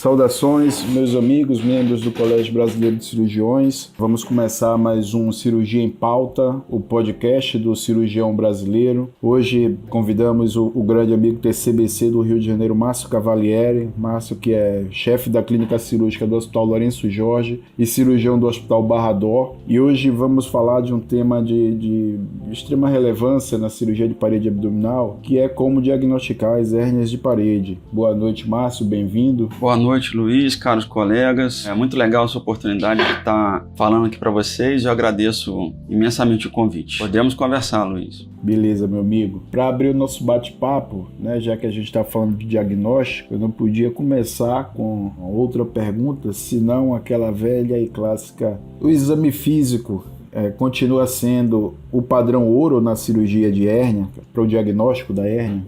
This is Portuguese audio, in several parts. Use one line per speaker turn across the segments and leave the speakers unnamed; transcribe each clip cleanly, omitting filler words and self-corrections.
Saudações, meus amigos, membros do Colégio Brasileiro de Cirurgiões. Vamos começar mais um Cirurgia em Pauta, o podcast do cirurgião brasileiro. Hoje convidamos o grande amigo TCBC do Rio de Janeiro, Márcio Cavalieri. Márcio, que é chefe da clínica cirúrgica do Hospital Lourenço Jorge e cirurgião do Hospital Barra d'Or. E hoje vamos falar de um tema de extrema relevância na cirurgia de parede abdominal, que é como diagnosticar as hérnias de parede. Boa noite, Márcio, bem-vindo.
Boa noite, Luiz, caros colegas. É muito legal essa oportunidade de estar falando aqui para vocês. Eu agradeço imensamente o convite. Podemos conversar, Luiz.
Beleza, meu amigo. Para abrir o nosso bate-papo, já que a gente está falando de diagnóstico, eu não podia começar com outra pergunta, senão aquela velha e clássica: o exame físico continua sendo o padrão ouro na cirurgia de hérnia, para o diagnóstico da hérnia?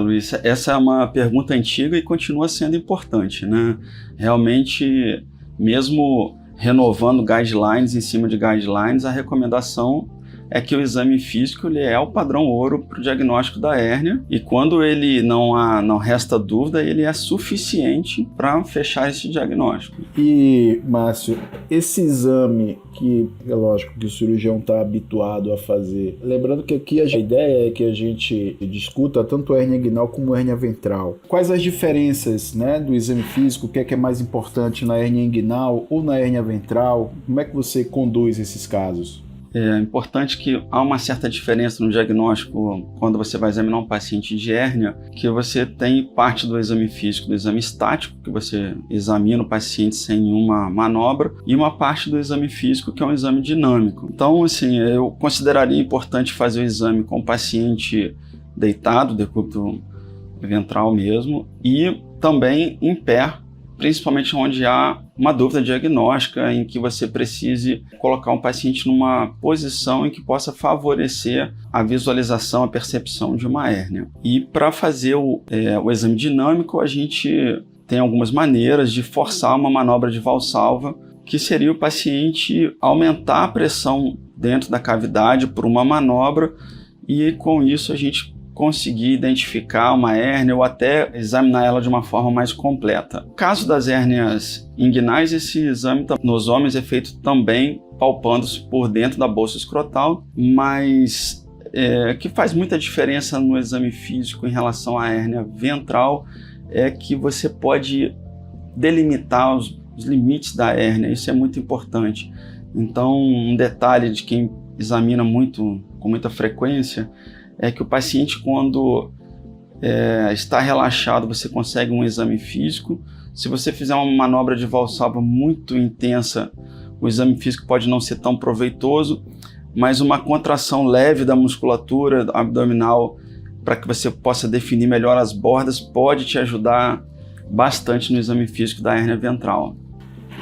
Luiz, essa é uma pergunta antiga e continua sendo importante, né? Realmente, mesmo renovando guidelines em cima de guidelines, a recomendação é que o exame físico ele é o padrão ouro para o diagnóstico da hérnia, e quando ele não resta dúvida, ele é suficiente para fechar esse diagnóstico.
E, Márcio, esse exame que é lógico que o cirurgião está habituado a fazer, lembrando que aqui a ideia é que a gente discuta tanto a hérnia inguinal como a hérnia ventral. Quais as diferenças, do exame físico? O que é mais importante na hérnia inguinal ou na hérnia ventral? Como é que você conduz esses casos?
É importante que há uma certa diferença no diagnóstico quando você vai examinar um paciente de hérnia, que você tem parte do exame físico, do exame estático, que você examina o paciente sem nenhuma manobra, e uma parte do exame físico, que é um exame dinâmico. Então, assim, eu consideraria importante fazer o exame com o paciente deitado, decúbito ventral mesmo, e também em pé, principalmente onde há uma dúvida diagnóstica em que você precise colocar um paciente numa posição em que possa favorecer a visualização, a percepção de uma hérnia. E para fazer o exame dinâmico, a gente tem algumas maneiras de forçar uma manobra de valsalva, que seria o paciente aumentar a pressão dentro da cavidade por uma manobra, e com isso a gente conseguir identificar uma hérnia ou até examinar ela de uma forma mais completa. No caso das hérnias inguinais, esse exame nos homens é feito também palpando-se por dentro da bolsa escrotal, mas que faz muita diferença no exame físico em relação à hérnia ventral é que você pode delimitar os limites da hérnia. Isso é muito importante. Então, um detalhe de quem examina com muita frequência é que o paciente, quando está relaxado, você consegue um exame físico. Se você fizer uma manobra de valsalva muito intensa, o exame físico pode não ser tão proveitoso, mas uma contração leve da musculatura abdominal para que você possa definir melhor as bordas pode te ajudar bastante no exame físico da hérnia ventral.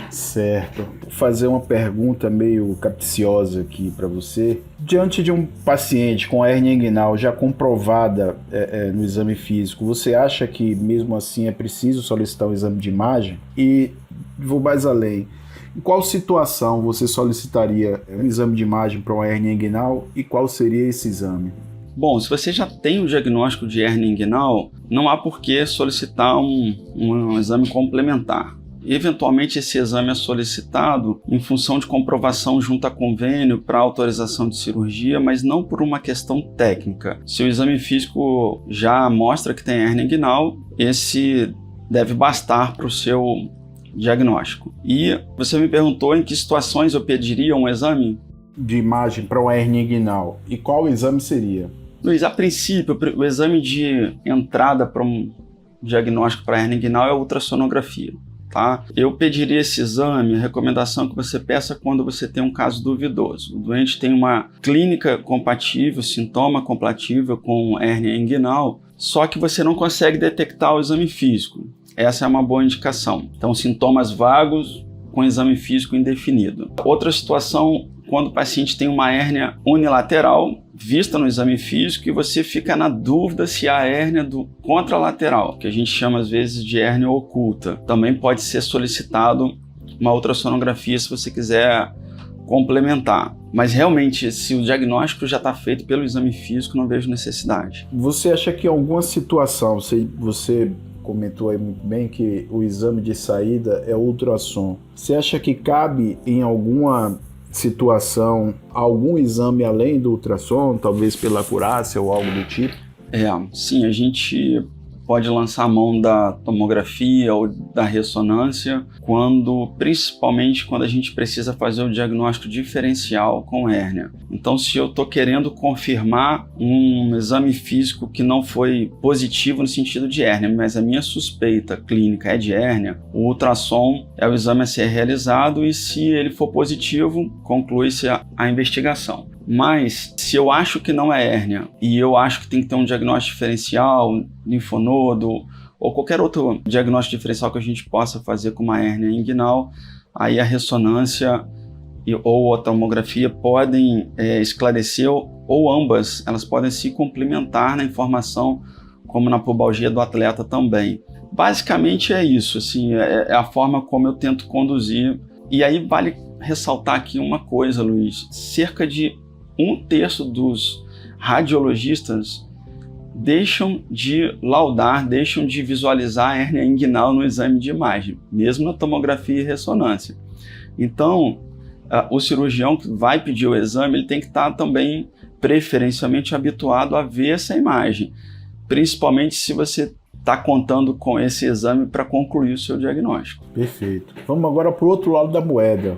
Certo. Vou fazer uma pergunta meio capciosa aqui para você. Diante de um paciente com hérnia inguinal já comprovada no exame físico, você acha que mesmo assim é preciso solicitar um exame de imagem? E vou mais além. Em qual situação você solicitaria um exame de imagem para uma hérnia inguinal e qual seria esse exame?
Bom, se você já tem o diagnóstico de hérnia inguinal, não há por que solicitar um exame complementar. Eventualmente, esse exame é solicitado em função de comprovação junto a convênio para autorização de cirurgia, mas não por uma questão técnica. Se o exame físico já mostra que tem hérnia inguinal, esse deve bastar para o seu diagnóstico. E você me perguntou em que situações eu pediria um exame
de imagem para uma hérnia inguinal. E qual exame seria?
Luiz, a princípio, o exame de entrada para um diagnóstico para hérnia inguinal é a ultrassonografia. Tá? Eu pediria esse exame, a recomendação é que você peça quando você tem um caso duvidoso. O doente tem uma clínica compatível, sintoma compatível com hérnia inguinal, só que você não consegue detectar o exame físico. Essa é uma boa indicação. Então, sintomas vagos com exame físico indefinido. Outra situação, quando o paciente tem uma hérnia unilateral vista no exame físico e você fica na dúvida se há hérnia do contralateral, que a gente chama às vezes de hérnia oculta. Também pode ser solicitado uma ultrassonografia se você quiser complementar. Mas realmente, se o diagnóstico já está feito pelo exame físico, não vejo necessidade.
Você acha que em alguma situação você comentou aí muito bem que o exame de saída é o ultrassom. Você acha que cabe em alguma situação algum exame além do ultrassom, talvez pela acurácia ou algo do tipo?
Sim, a gente pode lançar a mão da tomografia ou da ressonância, principalmente quando a gente precisa fazer o diagnóstico diferencial com hérnia. Então, se eu estou querendo confirmar um exame físico que não foi positivo no sentido de hérnia, mas a minha suspeita clínica é de hérnia, o ultrassom é o exame a ser realizado e, se ele for positivo, conclui-se a investigação. Mas, se eu acho que não é hérnia e eu acho que tem que ter um diagnóstico diferencial, linfonodo ou qualquer outro diagnóstico diferencial que a gente possa fazer com uma hérnia inguinal, aí a ressonância ou a tomografia podem esclarecer, ou ambas, elas podem se complementar na informação, como na pubalgia do atleta também. Basicamente é isso, assim, é a forma como eu tento conduzir. E aí vale ressaltar aqui uma coisa, Luiz: cerca de 1/3 dos radiologistas deixam de laudar, deixam de visualizar a hérnia inguinal no exame de imagem, mesmo na tomografia e ressonância. Então, o cirurgião que vai pedir o exame, ele tem que estar também preferencialmente habituado a ver essa imagem, principalmente se você está contando com esse exame para concluir o seu diagnóstico.
Perfeito. Vamos agora para o outro lado da moeda.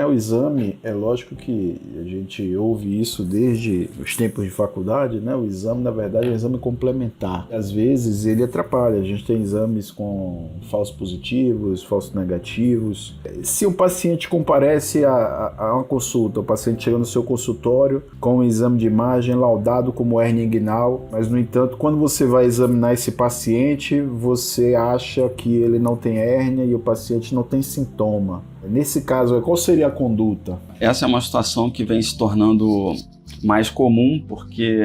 O exame, é lógico que a gente ouve isso desde os tempos de faculdade, o exame, na verdade, é um exame complementar. Às vezes ele atrapalha, a gente tem exames com falsos positivos, falsos negativos. Se um paciente comparece a uma consulta, o paciente chega no seu consultório com um exame de imagem laudado como hérnia inguinal, mas, no entanto, quando você vai examinar esse paciente, você acha que ele não tem hérnia e o paciente não tem sintoma. Nesse caso, qual seria a conduta?
Essa é uma situação que vem se tornando mais comum, porque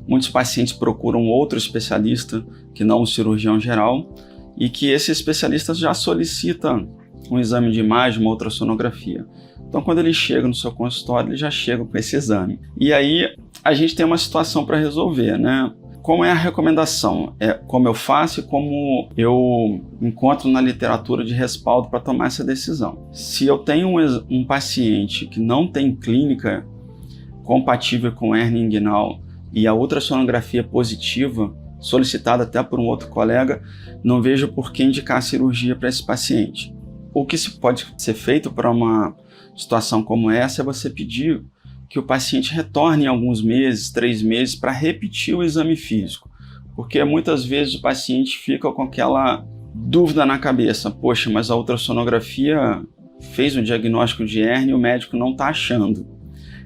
muitos pacientes procuram outro especialista que não o cirurgião geral, e que esse especialista já solicita um exame de imagem, uma ultrassonografia. Então, quando ele chega no seu consultório, ele já chega com esse exame. E aí a gente tem uma situação para resolver, Como é a recomendação? Como eu faço e como eu encontro na literatura de respaldo para tomar essa decisão. Se eu tenho um paciente que não tem clínica compatível com hérnia inguinal e a ultrassonografia positiva, solicitada até por um outro colega, não vejo por que indicar a cirurgia para esse paciente. O que pode ser feito para uma situação como essa é você pedir que o paciente retorne em alguns meses, 3 meses, para repetir o exame físico. Porque muitas vezes o paciente fica com aquela dúvida na cabeça: poxa, mas a ultrassonografia fez um diagnóstico de hérnia e o médico não está achando.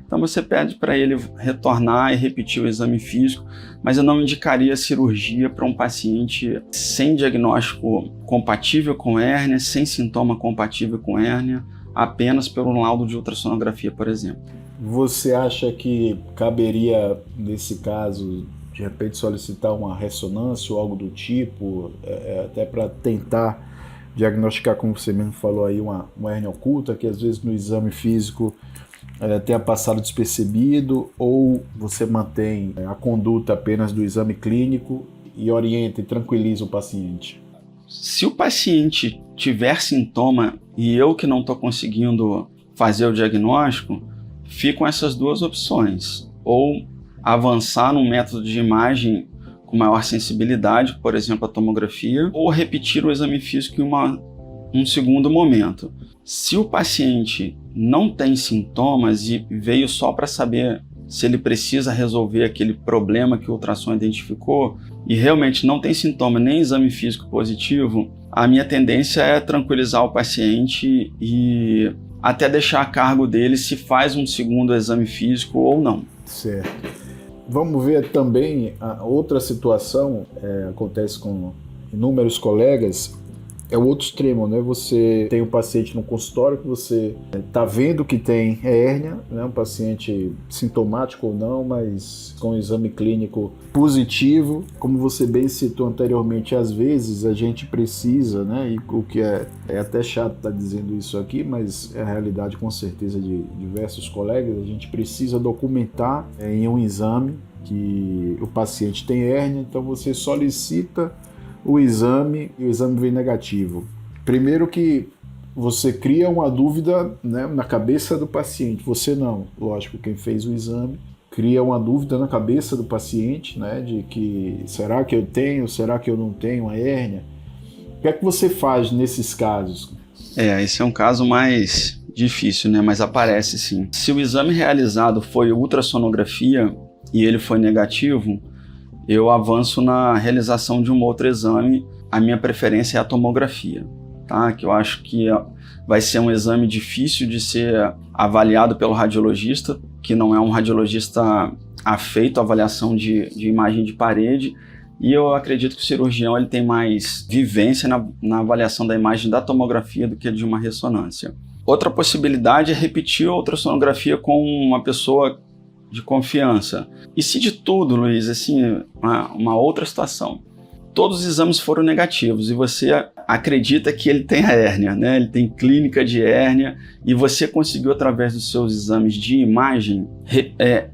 Então você pede para ele retornar e repetir o exame físico, mas eu não indicaria cirurgia para um paciente sem diagnóstico compatível com hérnia, sem sintoma compatível com hérnia, apenas pelo laudo de ultrassonografia, por exemplo.
Você acha que caberia, nesse caso, de repente solicitar uma ressonância ou algo do tipo, até para tentar diagnosticar, como você mesmo falou aí, uma hérnia oculta, que às vezes no exame físico tenha passado despercebido, ou você mantém a conduta apenas do exame clínico e orienta e tranquiliza o paciente?
Se o paciente tiver sintoma e eu que não estou conseguindo fazer o diagnóstico, ficam essas duas opções: ou avançar num método de imagem com maior sensibilidade, por exemplo, a tomografia, ou repetir o exame físico em um segundo momento. Se o paciente não tem sintomas e veio só para saber se ele precisa resolver aquele problema que o ultrassom identificou e realmente não tem sintoma nem exame físico positivo, a minha tendência é tranquilizar o paciente e até deixar a cargo dele se faz um segundo exame físico ou não.
Certo. Vamos ver também a outra situação, acontece com inúmeros colegas, é o outro extremo, Você tem um paciente no consultório que você está vendo que tem hérnia, um paciente sintomático ou não, mas com um exame clínico positivo. Como você bem citou anteriormente, às vezes a gente precisa, e o que é até chato estar dizendo isso aqui, mas é a realidade com certeza de diversos colegas, a gente precisa documentar em um exame que o paciente tem hérnia, então você solicita o exame e o exame vem negativo. Primeiro que você cria uma dúvida, né, na cabeça do paciente. Você não, lógico, quem fez o exame cria uma dúvida na cabeça do paciente, né, de que será que eu tenho, será que eu não tenho a hérnia? O que é que você faz nesses casos?
Esse é um caso mais difícil, né, mas aparece sim. Se o exame realizado foi ultrassonografia e ele foi negativo, eu avanço na realização de um outro exame. A minha preferência é a tomografia, tá? Que eu acho que vai ser um exame difícil de ser avaliado pelo radiologista, que não é um radiologista afeito à avaliação de imagem de parede, e eu acredito que o cirurgião ele tem mais vivência na avaliação da imagem da tomografia do que de uma ressonância. Outra possibilidade é repetir a ultrassonografia com uma pessoa de confiança. E se de tudo, Luiz, assim, uma outra situação, todos os exames foram negativos e você acredita que ele tem a hérnia, né? Ele tem clínica de hérnia e você conseguiu, através dos seus exames de imagem,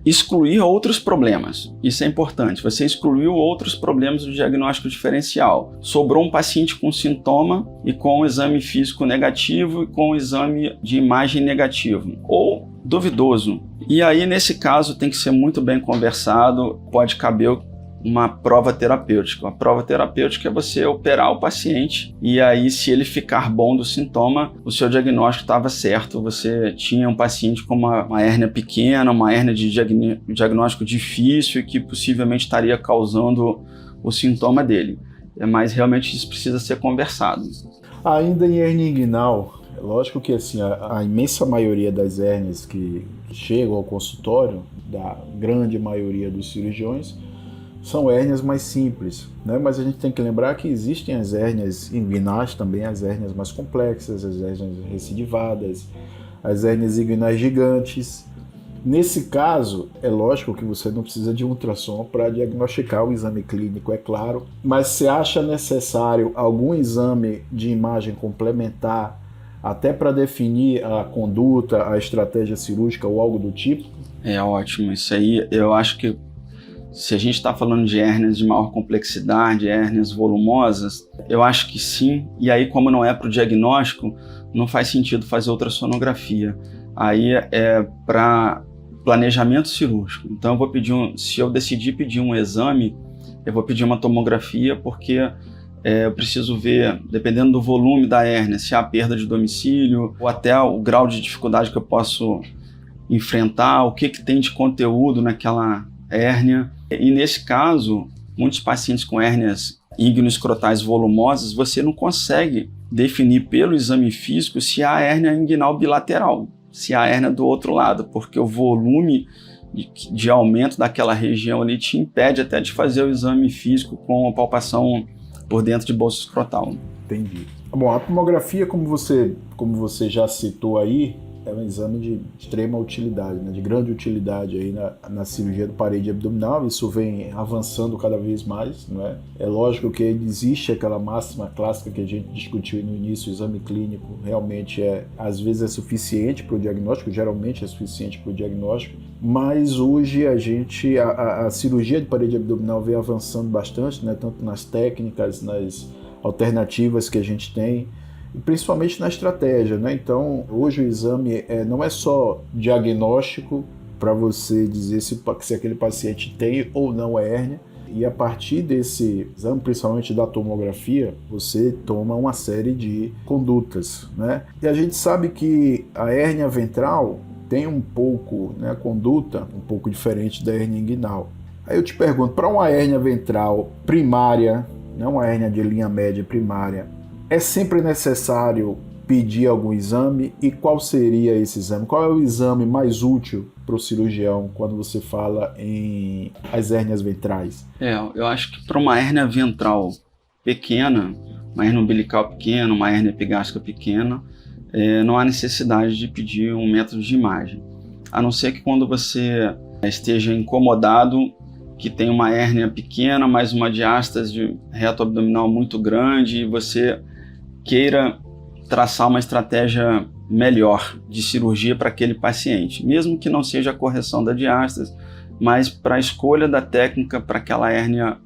excluir outros problemas. Isso é importante. Você excluiu outros problemas do diagnóstico diferencial. Sobrou um paciente com sintoma e com o exame físico negativo e com o exame de imagem negativo, ou duvidoso. E aí, nesse caso, tem que ser muito bem conversado, pode caber uma prova terapêutica. A prova terapêutica é você operar o paciente e aí, se ele ficar bom do sintoma, o seu diagnóstico estava certo. Você tinha um paciente com uma hérnia pequena, uma hérnia de diagnóstico difícil e que possivelmente estaria causando o sintoma dele. Mas realmente isso precisa ser conversado.
Ainda em hérnia inguinal, é lógico que assim, a imensa maioria das hérnias que chegam ao consultório, da grande maioria dos cirurgiões, são hérnias mais simples, né? Mas a gente tem que lembrar que existem as hérnias inguinais também, as hérnias mais complexas, as hérnias recidivadas, as hérnias inguinais gigantes. Nesse caso, é lógico que você não precisa de ultrassom para diagnosticar o exame clínico, é claro, mas você acha necessário algum exame de imagem complementar até para definir a conduta, a estratégia cirúrgica ou algo do tipo?
É ótimo, isso aí eu acho que se a gente está falando de hérnias de maior complexidade, hérnias volumosas, eu acho que sim, e aí como não é para o diagnóstico, não faz sentido fazer ultrassonografia. Aí é para planejamento cirúrgico. Então eu vou pedir se eu decidir pedir um exame, eu vou pedir uma tomografia porque eu preciso ver, dependendo do volume da hérnia, se há perda de domicílio ou até o grau de dificuldade que eu posso enfrentar, o que tem de conteúdo naquela hérnia. E nesse caso, muitos pacientes com hérnias ígneo-escrotais volumosas, você não consegue definir pelo exame físico se há hérnia inguinal bilateral, se há hérnia do outro lado, porque o volume de aumento daquela região ali te impede até de fazer o exame físico com a palpação por dentro de bolsa escrotal.
Entendi. Bom, a tomografia, como você já citou aí, é um exame de extrema utilidade, né, de grande utilidade aí na cirurgia do parede abdominal. Isso vem avançando cada vez mais, não é? É lógico que existe aquela máxima clássica que a gente discutiu no início: o exame clínico realmente às vezes é suficiente para o diagnóstico, geralmente é suficiente para o diagnóstico, mas hoje a cirurgia de parede abdominal vem avançando bastante, né, tanto nas técnicas, nas alternativas que a gente tem, principalmente na estratégia, né? Então, hoje o exame não é só diagnóstico para você dizer se aquele paciente tem ou não a hérnia, e a partir desse exame, principalmente da tomografia, você toma uma série de condutas, né? E a gente sabe que a hérnia ventral tem um pouco, né, a conduta um pouco diferente da hérnia inguinal. Aí eu te pergunto, para uma hérnia ventral primária, não uma hérnia de linha média primária, é sempre necessário pedir algum exame? E qual seria esse exame? Qual é o exame mais útil para o cirurgião quando você fala em as hérnias ventrais?
Eu acho que para uma hérnia ventral pequena, uma hérnia umbilical pequena, uma hérnia epigástrica pequena, não há necessidade de pedir um método de imagem. A não ser que quando você esteja incomodado, que tem uma hérnia pequena, mas uma diástase de reto abdominal muito grande, e você queira traçar uma estratégia melhor de cirurgia para aquele paciente, mesmo que não seja a correção da diástase, mas para a escolha da técnica para aquela hérnia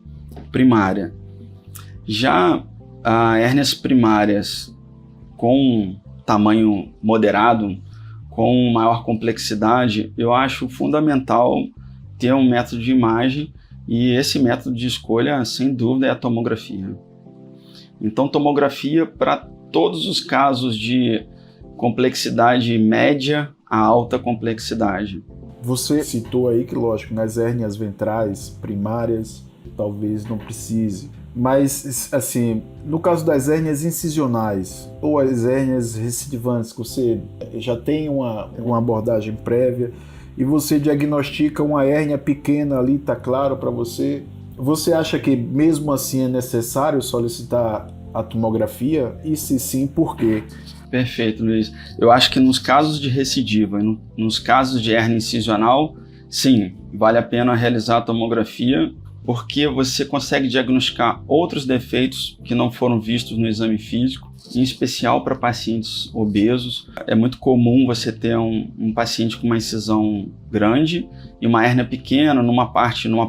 primária. Já hérnias primárias com tamanho moderado, com maior complexidade, eu acho fundamental ter um método de imagem, e esse método de escolha, sem dúvida, é a tomografia. Então, tomografia para todos os casos de complexidade média a alta complexidade.
Você citou aí que, lógico, nas hérnias ventrais primárias, talvez não precise. Mas, assim, no caso das hérnias incisionais ou as hérnias recidivantes, que você já tem uma abordagem prévia e você diagnostica uma hérnia pequena ali, está claro para você, você acha que mesmo assim é necessário solicitar a tomografia? E se sim, por quê?
Perfeito, Luiz. Eu acho que nos casos de recidiva, nos casos de hérnia incisional, sim, vale a pena realizar a tomografia, porque você consegue diagnosticar outros defeitos que não foram vistos no exame físico, em especial para pacientes obesos. É muito comum você ter um paciente com uma incisão grande e uma hérnia pequena numa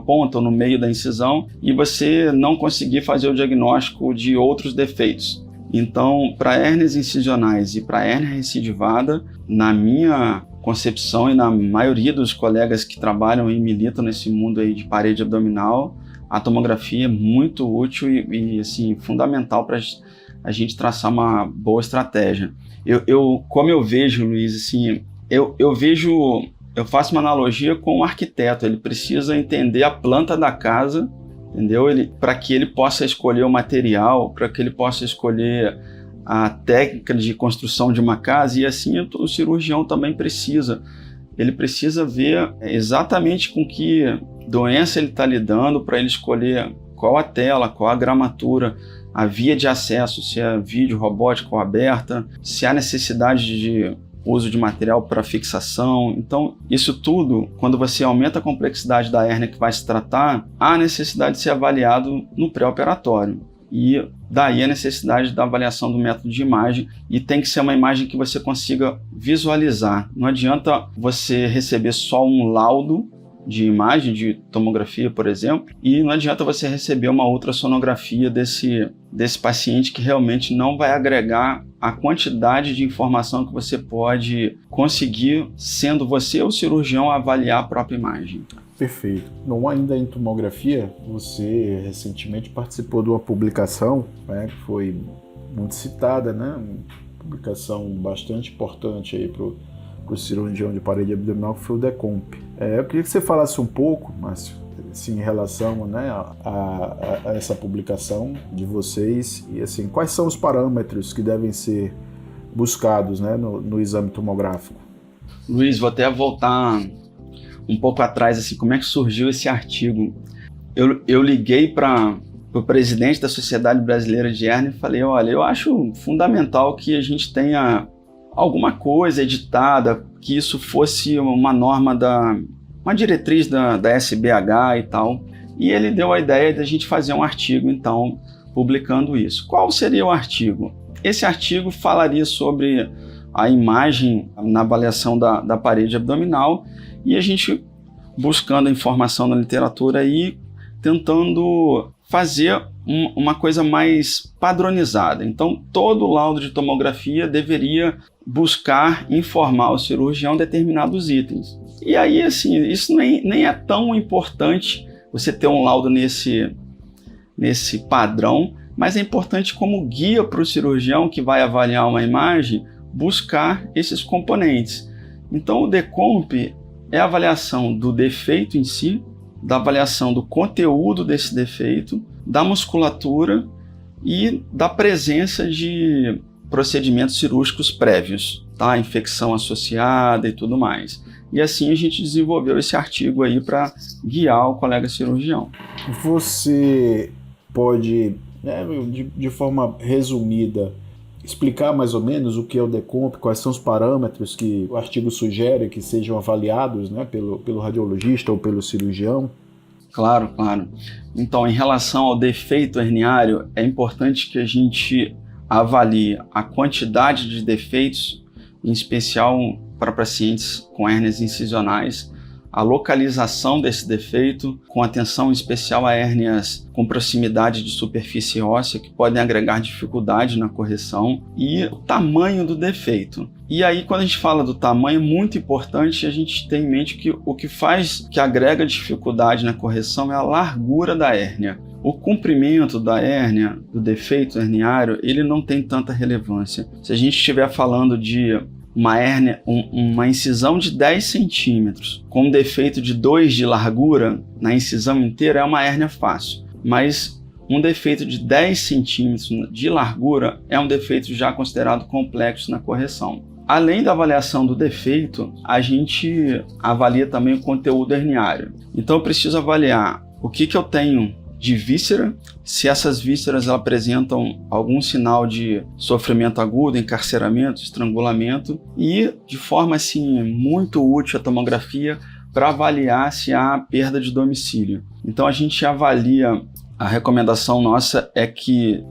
ponta ou no meio da incisão, e você não conseguir fazer o diagnóstico de outros defeitos. Então, para hérnias incisionais e para hérnia recidivada, na minha concepção e na maioria dos colegas que trabalham e militam nesse mundo aí de parede abdominal, a tomografia é muito útil e assim, fundamental para a gente traçar uma boa estratégia. Como eu vejo, Luiz, assim, eu faço uma analogia com o arquiteto. Ele precisa entender a planta da casa, entendeu? Para que ele possa escolher o material, para que ele possa escolher a técnica de construção de uma casa, e assim o cirurgião também precisa. Ele precisa ver exatamente com que doença ele está lidando para ele escolher qual a tela, qual a gramatura, a via de acesso, se é vídeo, robótica ou aberta, se há necessidade de uso de material para fixação. Então, isso tudo, quando você aumenta a complexidade da hérnia que vai se tratar, há necessidade de ser avaliado no pré-operatório. E daí a necessidade da avaliação do método de imagem, e tem que ser uma imagem que você consiga visualizar. Não adianta você receber só um laudo de imagem, de tomografia, por exemplo, e não adianta você receber uma ultrassonografia desse paciente que realmente não vai agregar a quantidade de informação que você pode conseguir sendo você o cirurgião a avaliar a própria imagem.
Perfeito. Não ainda em tomografia, você recentemente participou de uma publicação, né, que foi muito citada, né, uma publicação bastante importante aí para o cirurgião de parede abdominal, que foi o DECOMP. Eu queria que você falasse um pouco, Márcio, assim, em relação, né, a essa publicação de vocês e assim, quais são os parâmetros que devem ser buscados, né, no exame tomográfico.
Luiz, vou até voltar um pouco atrás, assim, como é que surgiu esse artigo. Eu liguei para o presidente da Sociedade Brasileira de Hérnia e falei, olha, eu acho fundamental que a gente tenha alguma coisa editada, que isso fosse uma norma uma diretriz da SBH e tal. E ele deu a ideia de a gente fazer um artigo, então, publicando isso. Qual seria o artigo? Esse artigo falaria sobre a imagem na avaliação da parede abdominal, e a gente buscando a informação na literatura e tentando fazer uma coisa mais padronizada. Então, todo laudo de tomografia deveria buscar informar o cirurgião determinados itens. E aí, assim, isso nem é tão importante você ter um laudo nesse padrão, mas é importante como guia para o cirurgião que vai avaliar uma imagem, buscar esses componentes. Então, o DECOMP é a avaliação do defeito em si, da avaliação do conteúdo desse defeito, da musculatura e da presença de procedimentos cirúrgicos prévios, tá? Infecção associada e tudo mais. E assim a gente desenvolveu esse artigo aí para guiar o colega cirurgião.
Você pode, né, de forma resumida, explicar mais ou menos o que é o DECOMP, quais são os parâmetros que o artigo sugere que sejam avaliados, né, pelo radiologista ou pelo cirurgião?
Claro, claro. Então, em relação ao defeito herniário, é importante que a gente avalie a quantidade de defeitos, em especial para pacientes com hérnias incisionais, a localização desse defeito, com atenção especial a hérnias com proximidade de superfície óssea, que podem agregar dificuldade na correção, e o tamanho do defeito. E aí, quando a gente fala do tamanho, é muito importante a gente ter em mente que o que agrega dificuldade na correção é a largura da hérnia. O comprimento da hérnia, do defeito herniário, ele não tem tanta relevância. Se a gente estiver falando de uma hérnia, uma incisão de 10 centímetros, com um defeito de 2 de largura na incisão inteira, é uma hérnia fácil. Mas um defeito de 10 centímetros de largura é um defeito já considerado complexo na correção. Além da avaliação do defeito, a gente avalia também o conteúdo herniário. Então eu preciso avaliar o que eu tenho de víscera, se essas vísceras apresentam algum sinal de sofrimento agudo, encarceramento, estrangulamento, e de forma assim muito útil a tomografia para avaliar se há perda de domicílio. Então a gente avalia, a recomendação nossa é que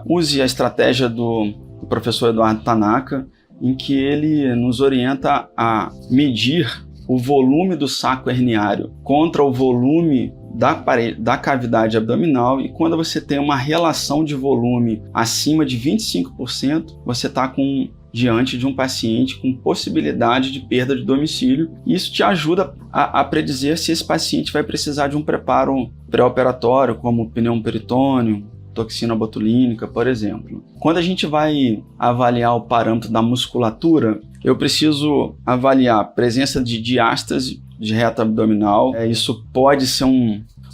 use a estratégia do professor Eduardo Tanaka, em que ele nos orienta a medir o volume do saco herniário contra o volume da cavidade abdominal, e quando você tem uma relação de volume acima de 25%, você está diante de um paciente com possibilidade de perda de domicílio, e isso te ajuda a predizer se esse paciente vai precisar de um preparo pré-operatório, como pneu peritônio, toxina botulínica, por exemplo. Quando a gente vai avaliar o parâmetro da musculatura, eu preciso avaliar a presença de diástase de reto abdominal. Isso pode ser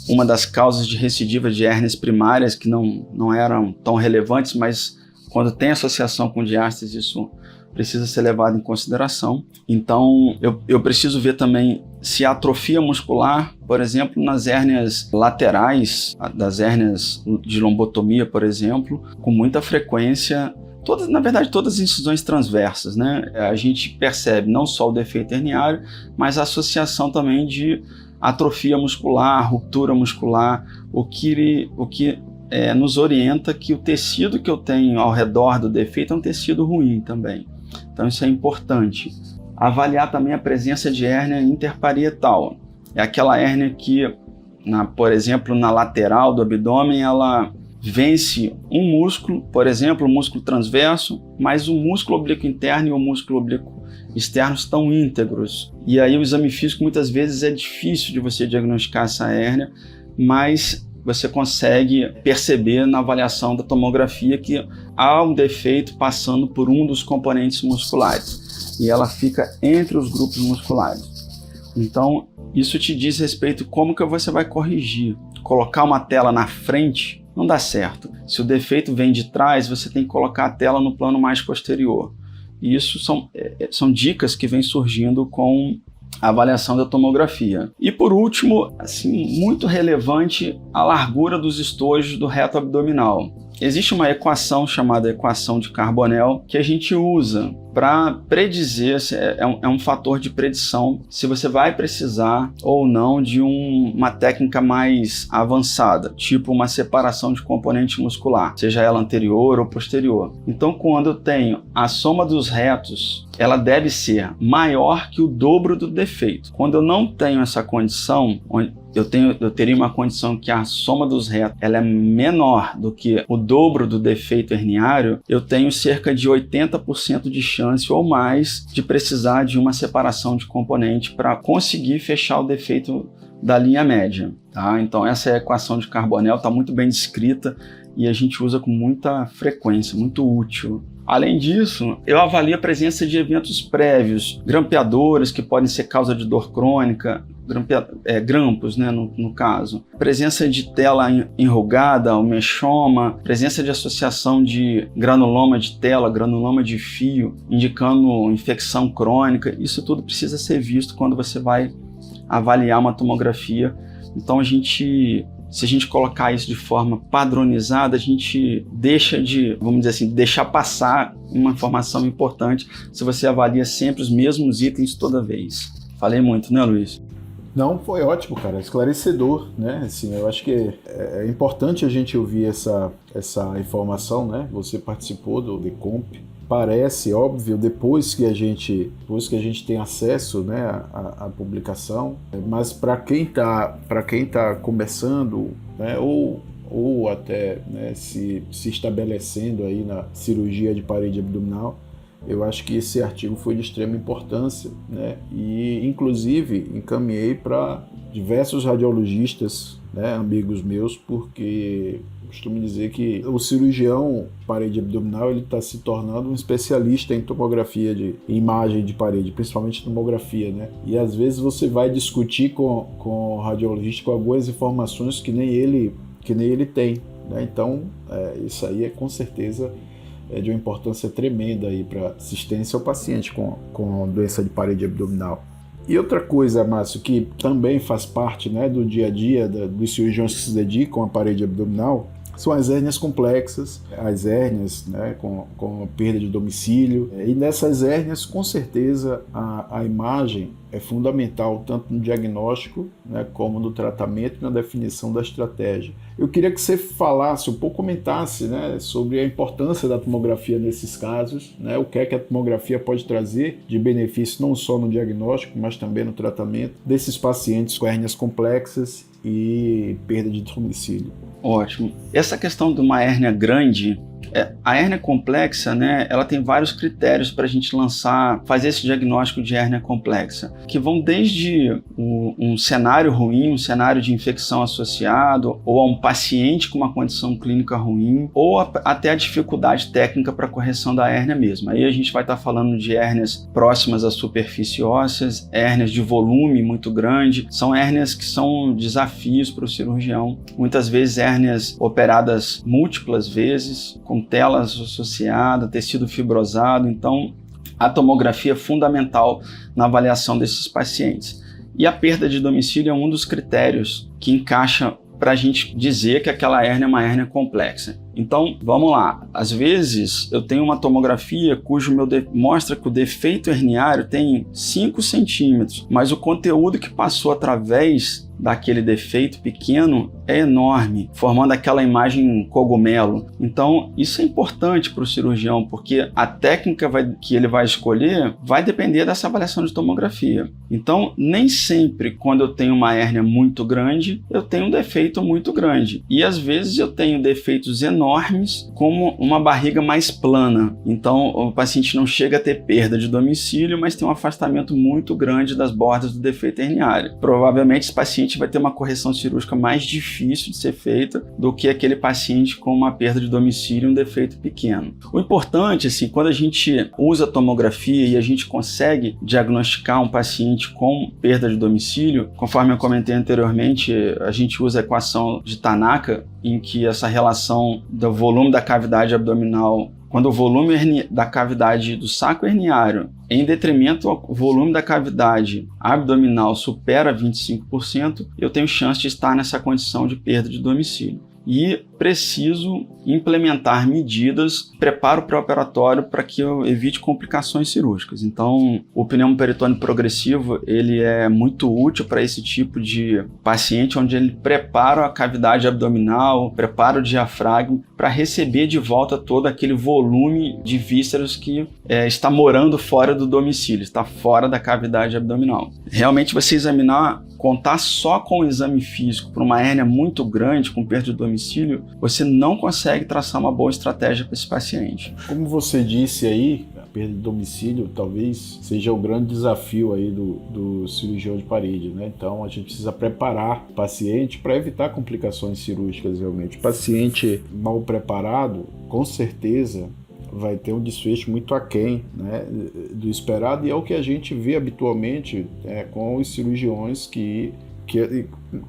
uma das causas de recidiva de hérnias primárias que não eram tão relevantes, mas quando tem associação com diástase, isso precisa ser levado em consideração. Então, eu preciso ver também se há atrofia muscular, por exemplo, nas hérnias laterais, das hérnias de lombotomia, por exemplo, com muita frequência. Na verdade, todas as incisões transversas, né? A gente percebe não só o defeito herniário, mas a associação também de atrofia muscular, ruptura muscular, o que nos orienta que o tecido que eu tenho ao redor do defeito é um tecido ruim também. Então isso é importante. Avaliar também a presença de hérnia interparietal. É aquela hérnia que, por exemplo, na lateral do abdômen, ela vence um músculo, por exemplo, o músculo transverso, mas o músculo oblíquo interno e o músculo oblíquo externo estão íntegros. E aí o exame físico muitas vezes é difícil de você diagnosticar essa hérnia, mas você consegue perceber na avaliação da tomografia que há um defeito passando por um dos componentes musculares e ela fica entre os grupos musculares. Então, isso te diz respeito como que você vai corrigir. Colocar uma tela na frente não dá certo. Se o defeito vem de trás, você tem que colocar a tela no plano mais posterior. E isso são dicas que vêm surgindo com a avaliação da tomografia. E por último, assim, muito relevante, a largura dos estojos do reto abdominal. Existe uma equação chamada equação de Carbonell que a gente usa para predizer, é um fator de predição se você vai precisar ou não de uma técnica mais avançada, tipo uma separação de componente muscular, seja ela anterior ou posterior. Então, quando eu tenho a soma dos retos, ela deve ser maior que o dobro do defeito. Quando eu não tenho essa condição, eu teria uma condição que a soma dos retos ela é menor do que o dobro do defeito herniário, eu tenho cerca de 80% de chance ou mais de precisar de uma separação de componente para conseguir fechar o defeito da linha média. Tá? Então essa é a equação de Carbonell, está muito bem descrita e a gente usa com muita frequência, muito útil. Além disso, eu avalio a presença de eventos prévios, grampeadores que podem ser causa de dor crônica, grampos, né, no caso. Presença de tela enrugada, o mechoma, presença de associação de granuloma de tela, granuloma de fio, indicando infecção crônica. Isso tudo precisa ser visto quando você vai avaliar uma tomografia. Então se a gente colocar isso de forma padronizada, a gente deixa de, vamos dizer assim, deixar passar uma informação importante se você avalia sempre os mesmos itens toda vez. Falei muito, né, Luiz?
Não, foi ótimo, cara, esclarecedor, né? Assim, eu acho que é importante a gente ouvir essa informação, né? Você participou do DECOMP parece óbvio depois que a gente tem acesso, né, à publicação, mas para quem tá começando, né, ou até, né, se estabelecendo aí na cirurgia de parede abdominal, eu acho que esse artigo foi de extrema importância, né, e inclusive encaminhei para diversos radiologistas, né, amigos meus, porque costumo dizer que o cirurgião parede abdominal ele está se tornando um especialista em tomografia de imagem de parede, principalmente tomografia, né? E às vezes você vai discutir com o radiologista com algumas informações que nem ele tem, né? Então isso aí com certeza de uma importância tremenda aí para assistência ao paciente com doença de parede abdominal. E outra coisa, Márcio, que também faz parte, né, do dia a dia dos cirurgiões que se dedicam à parede abdominal, são as hérnias complexas, as hérnias, né, com perda de domicílio. E nessas hérnias, com certeza, a imagem é fundamental tanto no diagnóstico, né, como no tratamento e na definição da estratégia. Eu queria que você falasse um pouco, comentasse, né, sobre a importância da tomografia nesses casos, né, o que é que a tomografia pode trazer de benefício não só no diagnóstico, mas também no tratamento desses pacientes com hérnias complexas e perda de domicílio.
Ótimo. Essa questão de uma hérnia grande, a hérnia complexa, né, ela tem vários critérios para a gente fazer esse diagnóstico de hérnia complexa, que vão desde um cenário ruim, um cenário de infecção associado, ou a um paciente com uma condição clínica ruim, ou até a dificuldade técnica para a correção da hérnia mesmo. Aí a gente vai estar falando de hérnias próximas à superfície ósseas, hérnias de volume muito grande, são hérnias que são desafios para o cirurgião, muitas vezes hérnias operadas múltiplas vezes, com telas associadas, tecido fibrosado. Então, a tomografia é fundamental na avaliação desses pacientes. E a perda de domicílio é um dos critérios que encaixa para a gente dizer que aquela hérnia é uma hérnia complexa. Então, vamos lá. Às vezes, eu tenho uma tomografia cujo mostra que o defeito herniário tem 5 centímetros, mas o conteúdo que passou através daquele defeito pequeno é enorme, formando aquela imagem cogumelo. Então, isso é importante para o cirurgião, porque a técnica que ele vai escolher vai depender dessa avaliação de tomografia. Então, nem sempre, quando eu tenho uma hérnia muito grande, eu tenho um defeito muito grande. E, às vezes, eu tenho defeitos enormes, como uma barriga mais plana. Então, o paciente não chega a ter perda de domicílio, mas tem um afastamento muito grande das bordas do defeito herniário. Provavelmente, esse paciente vai ter uma correção cirúrgica mais difícil de ser feita do que aquele paciente com uma perda de domicílio e um defeito pequeno. O importante, assim, quando a gente usa a tomografia e a gente consegue diagnosticar um paciente com perda de domicílio, conforme eu comentei anteriormente, a gente usa a equação de Tanaka, em que essa relação do volume da cavidade abdominal, quando o volume da cavidade do saco herniário em detrimento ao volume da cavidade abdominal supera 25%, eu tenho chance de estar nessa condição de perda de domicílio. E preciso implementar medidas, preparo pré-operatório para que eu evite complicações cirúrgicas. Então, o pneumoperitônio progressivo ele é muito útil para esse tipo de paciente, onde ele prepara a cavidade abdominal, prepara o diafragma para receber de volta todo aquele volume de vísceras que está morando fora do domicílio, está fora da cavidade abdominal. Realmente, você contar só com o exame físico para uma hérnia muito grande, com perda de domicílio, você não consegue traçar uma boa estratégia para esse paciente.
Como você disse aí, a perda de domicílio talvez seja o grande desafio aí do cirurgião de parede, né? Então a gente precisa preparar o paciente para evitar complicações cirúrgicas realmente. O paciente mal preparado, com certeza, vai ter um desfecho muito aquém, né, do esperado, e é o que a gente vê habitualmente com os cirurgiões que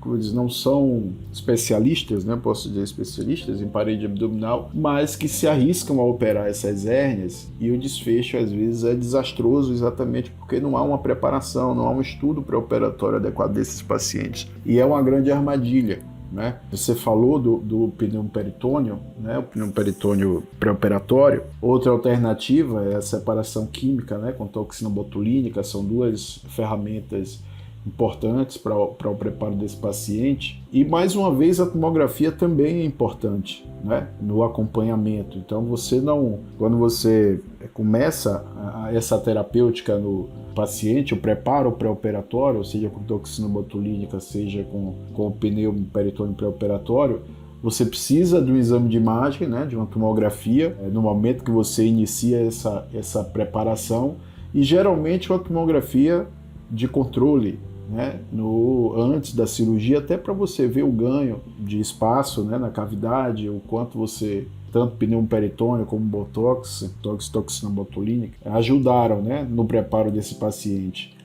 eles não são especialistas, né, posso dizer especialistas em parede abdominal, mas que se arriscam a operar essas hérnias, e o desfecho às vezes é desastroso exatamente porque não há uma preparação, não há um estudo pré-operatório adequado desses pacientes, e é uma grande armadilha. Né? Você falou do pneumoperitônio, né? O pneumoperitônio pré-operatório. Outra alternativa é a separação química, né? Com toxina botulínica. São duas ferramentas importantes para o preparo desse paciente. E, mais uma vez, a tomografia também é importante, né, no acompanhamento. Então, quando você começa essa terapêutica no paciente, o preparo pré-operatório, seja com toxina botulínica, seja com o pneu peritônio pré-operatório, você precisa de um exame de imagem, né, de uma tomografia, no momento que você inicia essa preparação, e geralmente uma tomografia de controle, né, antes da cirurgia, até para você ver o ganho de espaço, né, na cavidade, o quanto você, tanto pneu peritônio como botox, toxina botulínica, ajudaram, né, no preparo desse paciente.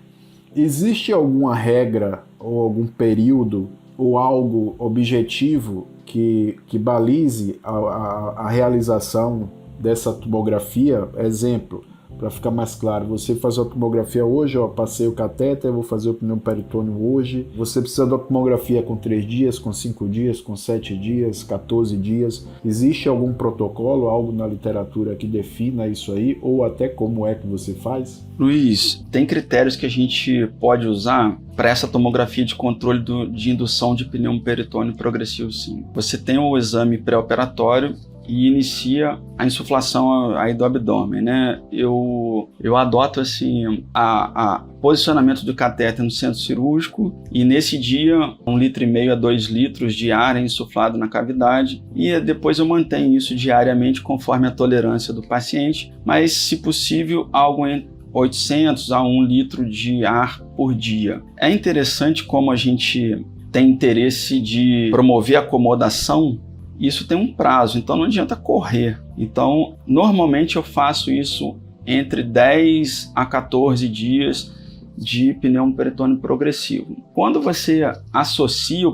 Existe alguma regra ou algum período ou algo objetivo que balize a realização dessa tomografia? Exemplo, para ficar mais claro, você faz a tomografia hoje, passei o catéter, vou fazer o pneu peritônio hoje. Você precisa da tomografia com 3 dias, com 5 dias, com 7 dias, 14 dias. Existe algum protocolo, algo na literatura que defina isso aí, ou até como é que você faz?
Luiz, tem critérios que a gente pode usar para essa tomografia de controle de indução de pneu peritônio progressivo, sim. Você tem o exame pré-operatório e inicia a insuflação aí do abdômen, né? Eu adoto assim a posicionamento do catéter no centro cirúrgico e nesse dia 1,5 litro a 2 litros de ar é insuflado na cavidade e depois eu mantenho isso diariamente conforme a tolerância do paciente, mas se possível algo entre 800 a 1 litro de ar por dia. É interessante como a gente tem interesse de promover a acomodação. Isso tem um prazo, então não adianta correr. Então, normalmente eu faço isso entre 10 a 14 dias de pneu peritônio progressivo. Quando você associa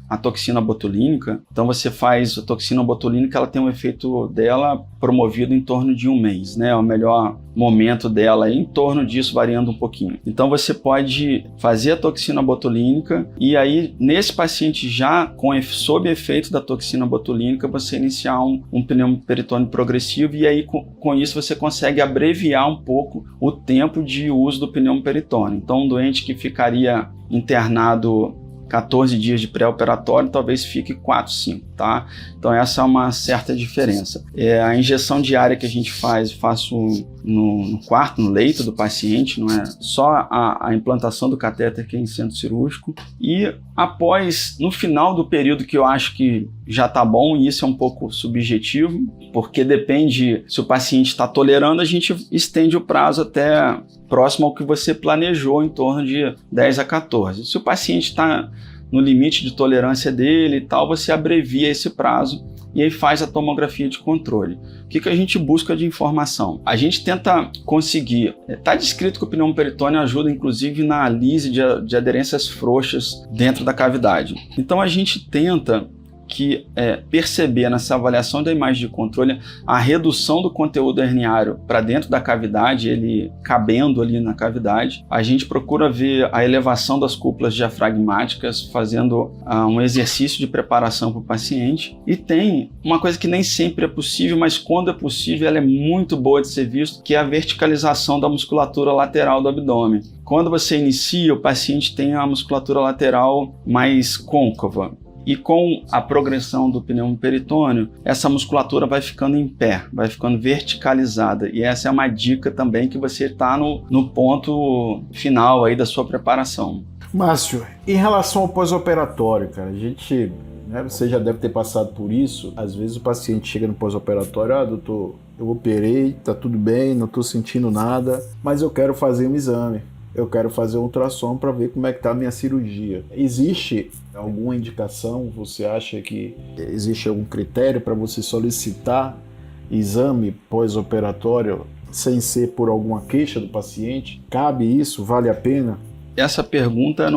a toxina botulínica, então você faz a toxina botulínica, ela tem um efeito dela promovido em torno de 1 mês, né? O melhor momento dela é em torno disso, variando um pouquinho. Então você pode fazer a toxina botulínica e aí nesse paciente já sob efeito da toxina botulínica você iniciar um pneu peritônio progressivo e aí com isso você consegue abreviar um pouco o tempo de uso do pneu peritônio. Então um doente que ficaria internado 14 dias de pré-operatório, talvez fique 4, 5, tá? Então essa é uma certa diferença. A injeção diária que a gente faço no quarto, no leito do paciente, não é só a implantação do catéter que é em centro cirúrgico. E após, no final do período que eu acho que já tá bom, e isso é um pouco subjetivo, porque depende se o paciente está tolerando, a gente estende o prazo até próximo ao que você planejou, em torno de 10 a 14. Se o paciente está no limite de tolerância dele e tal, você abrevia esse prazo e aí faz a tomografia de controle. O que a gente busca de informação? A gente tenta conseguir... Está descrito que o pneu peritônio ajuda, inclusive, na lise de aderências frouxas dentro da cavidade. Então, a gente tenta perceber nessa avaliação da imagem de controle a redução do conteúdo herniário para dentro da cavidade, ele cabendo ali na cavidade. A gente procura ver a elevação das cúpulas diafragmáticas, fazendo um exercício de preparação para o paciente. E tem uma coisa que nem sempre é possível, mas quando é possível ela é muito boa de ser visto, que é a verticalização da musculatura lateral do abdômen. Quando você inicia, o paciente tem a musculatura lateral mais côncava. E com a progressão do pneu peritônio, essa musculatura vai ficando em pé, vai ficando verticalizada. E essa é uma dica também que você está no ponto final aí da sua preparação.
Márcio, em relação ao pós-operatório, cara, você já deve ter passado por isso. Às vezes o paciente chega no pós-operatório, doutor, eu operei, tá tudo bem, não tô sentindo nada, mas eu quero fazer um exame. Eu quero fazer um ultrassom para ver como é que está a minha cirurgia. Existe alguma indicação? Você acha que existe algum critério para você solicitar exame pós-operatório sem ser por alguma queixa do paciente? Cabe isso? Vale a pena?
Essa pergunta eu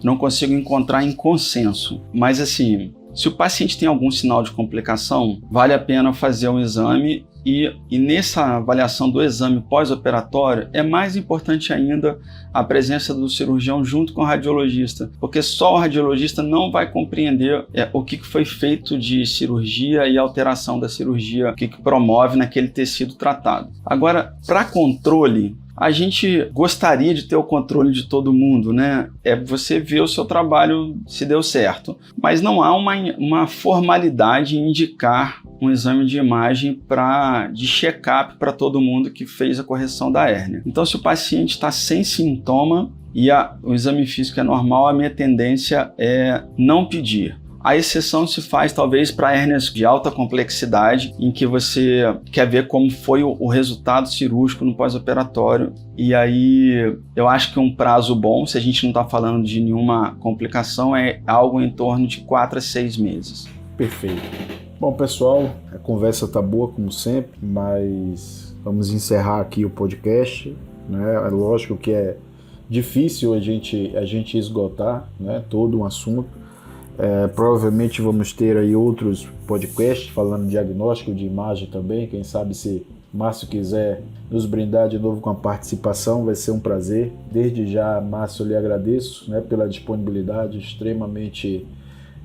não consigo encontrar em consenso. Mas assim, se o paciente tem algum sinal de complicação, vale a pena fazer um exame. E nessa avaliação do exame pós-operatório, é mais importante ainda a presença do cirurgião junto com o radiologista, porque só o radiologista não vai compreender o que foi feito de cirurgia e alteração da cirurgia, o que promove naquele tecido tratado. Agora, para controle, A gente gostaria de ter o controle de todo mundo, né? É você ver o seu trabalho se deu certo. Mas não há uma formalidade em indicar um exame de imagem de check-up para todo mundo que fez a correção da hérnia. Então, se o paciente está sem sintoma e o exame físico é normal, a minha tendência é não pedir. A exceção se faz talvez para hérnias de alta complexidade, em que você quer ver como foi o resultado cirúrgico no pós-operatório. E aí eu acho que um prazo bom, se a gente não está falando de nenhuma complicação, é algo em torno de 4 a 6 meses.
Perfeito. Bom, pessoal, a conversa está boa como sempre, mas vamos encerrar aqui o podcast, né? É lógico que é difícil a gente esgotar, né, todo um assunto. Provavelmente vamos ter aí outros podcasts falando de diagnóstico de imagem também. Quem sabe, se Márcio quiser nos brindar de novo com a participação, vai ser um prazer. Desde já, Márcio, eu lhe agradeço, né, pela disponibilidade, extremamente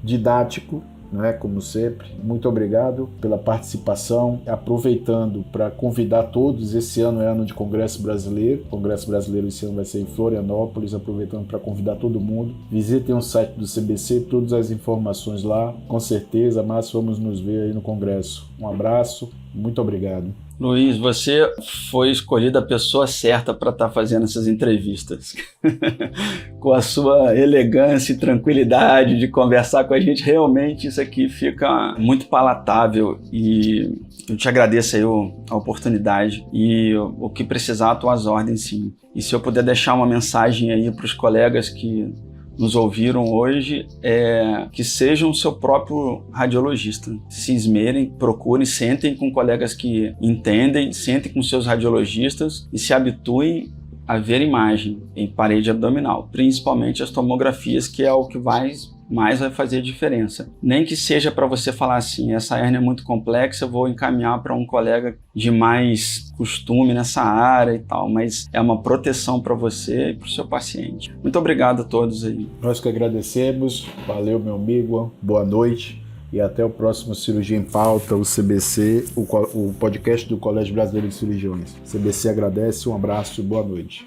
didático, né, como sempre. Muito obrigado pela participação. Aproveitando para convidar todos, esse ano é ano de Congresso Brasileiro. O Congresso Brasileiro esse ano vai ser em Florianópolis, aproveitando para convidar todo mundo. Visitem o site do CBC, todas as informações lá. Com certeza, Márcio, vamos nos ver aí no Congresso. Um abraço, muito obrigado.
Luiz, você foi escolhida a pessoa certa para estar fazendo essas entrevistas. Com a sua elegância e tranquilidade de conversar com a gente, realmente isso aqui fica muito palatável e eu te agradeço aí a oportunidade e o que precisar, a tuas ordens, sim. E se eu puder deixar uma mensagem aí para os colegas que nos ouviram hoje, que sejam o seu próprio radiologista. Se esmerem, procurem, sentem com colegas que entendem, sentem com seus radiologistas e se habituem a ver imagem em parede abdominal, principalmente as tomografias, que é o que mais vai fazer diferença. Nem que seja para você falar assim, essa hérnia é muito complexa, eu vou encaminhar para um colega de mais costume nessa área e tal, mas é uma proteção para você e para o seu paciente. Muito obrigado a todos aí.
Nós que agradecemos, valeu meu amigo, boa noite e até o próximo Cirurgia em Pauta, o CBC, o podcast do Colégio Brasileiro de Cirurgiões. CBC agradece, um abraço e boa noite.